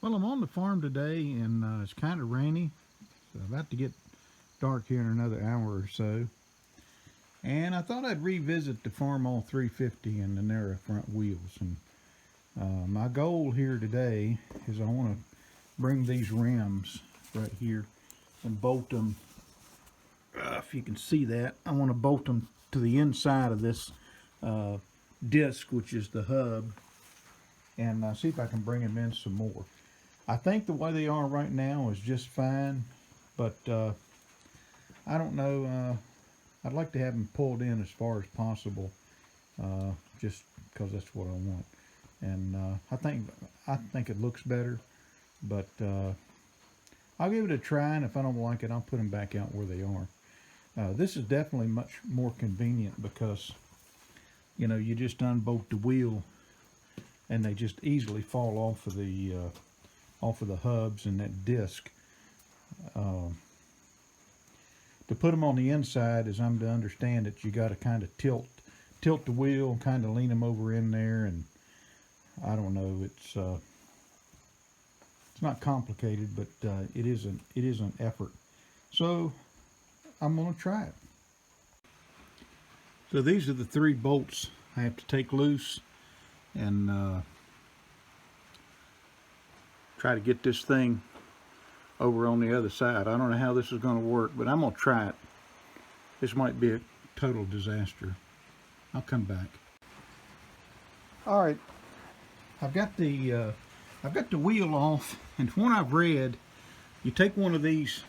Well, I'm on the farm today, and it's kind of rainy. It's about to get dark here in another hour or so. And I thought I'd revisit the Farmall 350 and the narrow front wheels. And my goal here today is I want to bring these rims right here and bolt them. If you can see that, I want to bolt them to the inside of this disc, which is the hub, and see if I can bring them in some more. I think the way they are right now is just fine, but I don't know. I'd like to have them pulled in as far as possible, just because that's what I want. And I think it looks better, but I'll give it a try, and if I don't like it, I'll put them back out where they are. This is definitely much more convenient because, you know, you just unbolt the wheel, and they just easily fall off of the hubs and that disc. To put them on the inside, as I'm to understand it, you got to kind of tilt the wheel, kind of lean them over in there, and I don't know. It's not complicated, but it is an effort. So I'm gonna try it. So these are the 3 bolts I have to take loose and try to get this thing over on the other side. I don't know how this is going to work, but I'm going to try it. This might be a total disaster. I'll come back. All right, I've got the wheel off, and from what I've read, you take one of these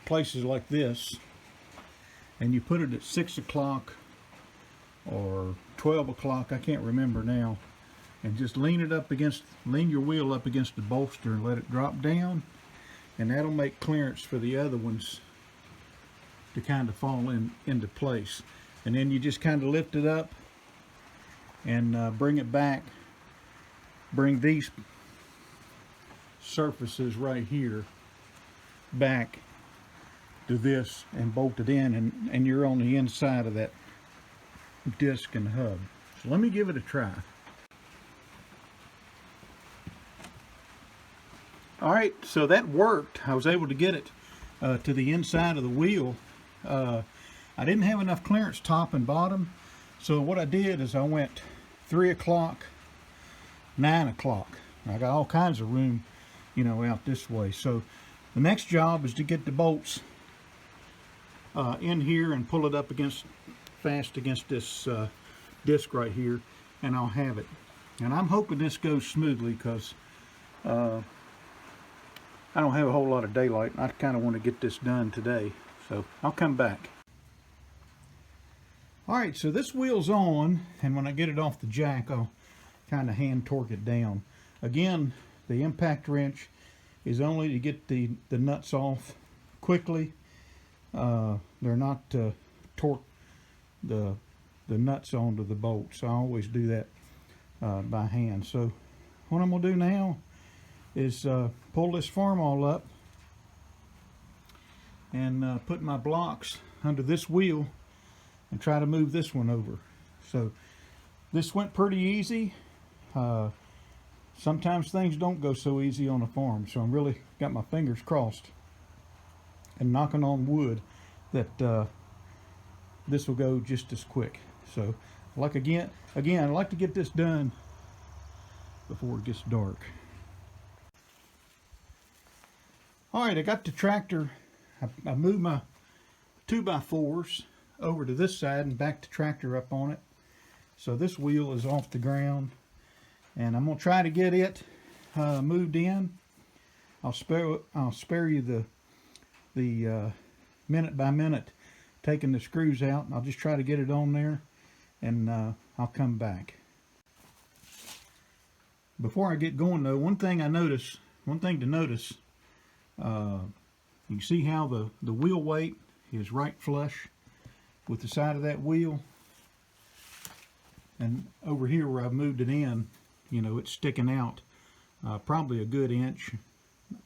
places like this, and you put it at 6 o'clock or 12 o'clock, I can't remember now, and just lean your wheel up against the bolster and let it drop down, and that'll make clearance for the other ones to kind of fall into place. And then you just kind of lift it up and bring it back, bring these surfaces right here back to this and bolt it in, and you're on the inside of that disc and hub. So let me give it a try. All right, so that worked. I was able to get it to the inside of the wheel. I didn't have enough clearance top and bottom, so what I did is I went 3 o'clock, 9 o'clock. I got all kinds of room, you know, out this way. So the next job is to get the bolts in here and pull it up fast against this disc right here, and I'll have it. And I'm hoping this goes smoothly because I don't have a whole lot of daylight. I kind of want to get this done today, so I'll come back. All right, so this wheel's on, and when I get it off the jack, I'll kind of hand torque it down. Again, the impact wrench is only to get the nuts off quickly. They're not to torque the nuts onto the bolts. I always do that by hand. So what I'm gonna do now is pull this Farmall up and put my blocks under this wheel and try to move this one over. So this went pretty easy. Sometimes things don't go so easy on a farm, so I'm really got my fingers crossed and knocking on wood that this will go just as quick. So again, I'd like to get this done before it gets dark. All right, I got the tractor. I moved my 2x4s over to this side and backed the tractor up on it. So this wheel is off the ground, and I'm gonna try to get it moved in. I'll spare you the minute by minute taking the screws out. I'll just try to get it on there, and I'll come back. Before I get going though, one thing to notice, you can see how the wheel weight is right flush with the side of that wheel, and over here where I've moved it in, you know, it's sticking out probably a good inch,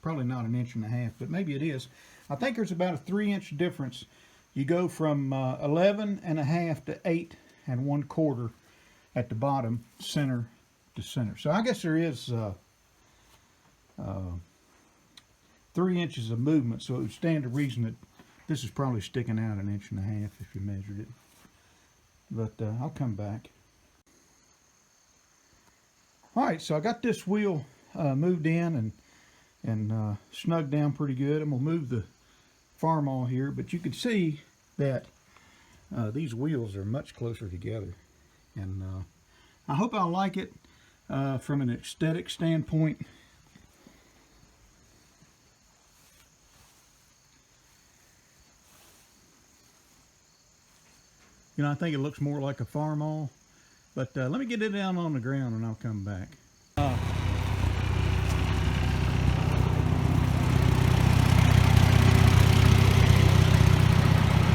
probably not 1.5 inches, but maybe it is. I think there's about a 3-inch difference. You go from 11.5 to 8 1/4 at the bottom, center to center. So I guess there is 3 inches of movement, so it would stand to reason that this is probably sticking out 1.5 inches if you measured it. But I'll come back. Alright, so I got this wheel moved in and snugged down pretty good. I'm going to move the Farmall here, but you can see that these wheels are much closer together. And I hope I like it from an aesthetic standpoint. You know, I think it looks more like a Farmall, but let me get it down on the ground and I'll come back.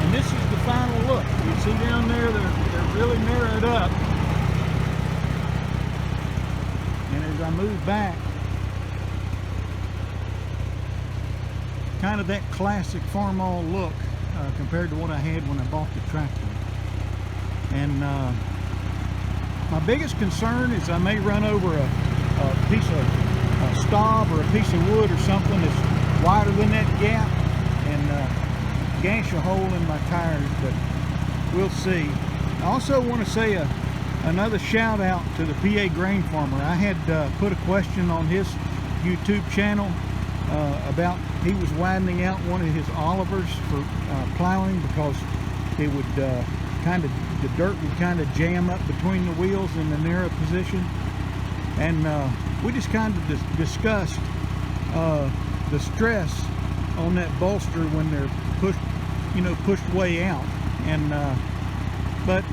And this is the final look. You see down there, they're really narrowed up. And as I move back, kind of that classic Farmall look compared to what I had when I bought the tractor. And my biggest concern is I may run over a piece of stub or a piece of wood or something that's wider than that gap and gash a hole in my tires, but we'll see. I also want to say another shout out to the PA grain farmer. I had put a question on his YouTube channel about he was widening out one of his Olivers for plowing because it would the dirt would kind of jam up between the wheels in the narrow position. And we just kind of discussed the stress on that bolster when they're pushed way out. And but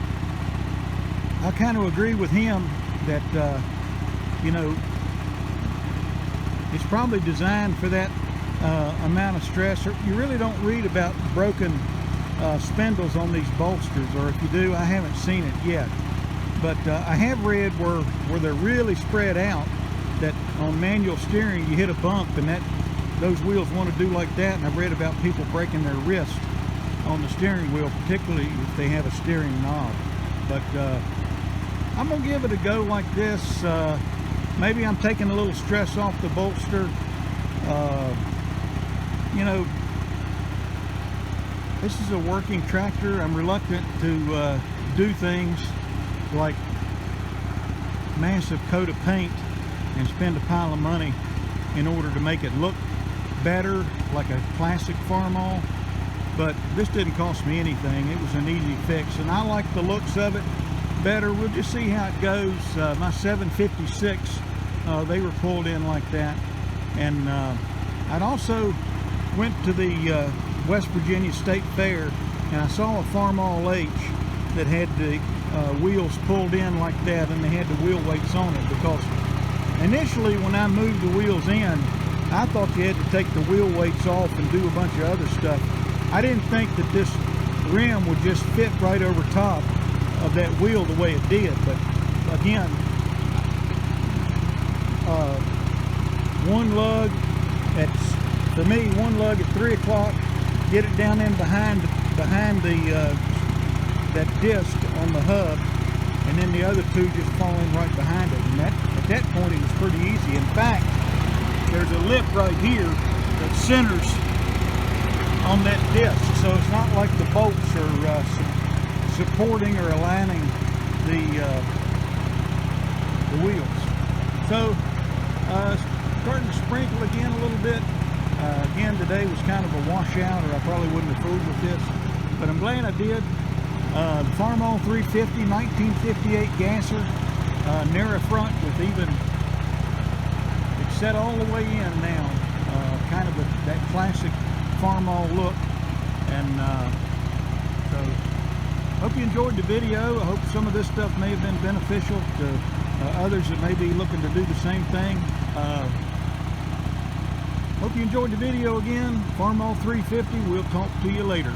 I kind of agree with him that it's probably designed for that amount of stress. You really don't read about broken spindles on these bolsters, or if you do, I haven't seen it yet. But I have read where they're really spread out, that on manual steering you hit a bump and those wheels want to do like that. And I've read about people breaking their wrist on the steering wheel, particularly if they have a steering knob. But I'm gonna give it a go like this. Maybe I'm taking a little stress off the bolster. This is a working tractor. I'm reluctant to do things like massive coat of paint and spend a pile of money in order to make it look better, like a classic Farmall. But this didn't cost me anything. It was an easy fix, and I like the looks of it better. We'll just see how it goes. My 756, they were pulled in like that. And I'd also went to the West Virginia State Fair, and I saw a Farmall H that had the wheels pulled in like that, and they had the wheel weights on it, because initially when I moved the wheels in, I thought you had to take the wheel weights off and do a bunch of other stuff. I didn't think that this rim would just fit right over top of that wheel the way it did. But again, one lug for me, one lug at 3 o'clock, get it down in behind the that disc on the hub, and then the other two just fall in right behind it. And at that point it was pretty easy. In fact, there's a lip right here that centers on that disc, so it's not like the bolts are supporting or aligning the wheels. So starting to sprinkle again a little bit. Again, today was kind of a washout, or I probably wouldn't have fooled with this, but I'm glad I did. The Farmall 350, 1958 gasser, narrow front with even, it's set all the way in now, kind of that classic Farmall look. And so hope you enjoyed the video. I hope some of this stuff may have been beneficial to others that may be looking to do the same thing. Hope you enjoyed the video again. Farmall 350. We'll talk to you later.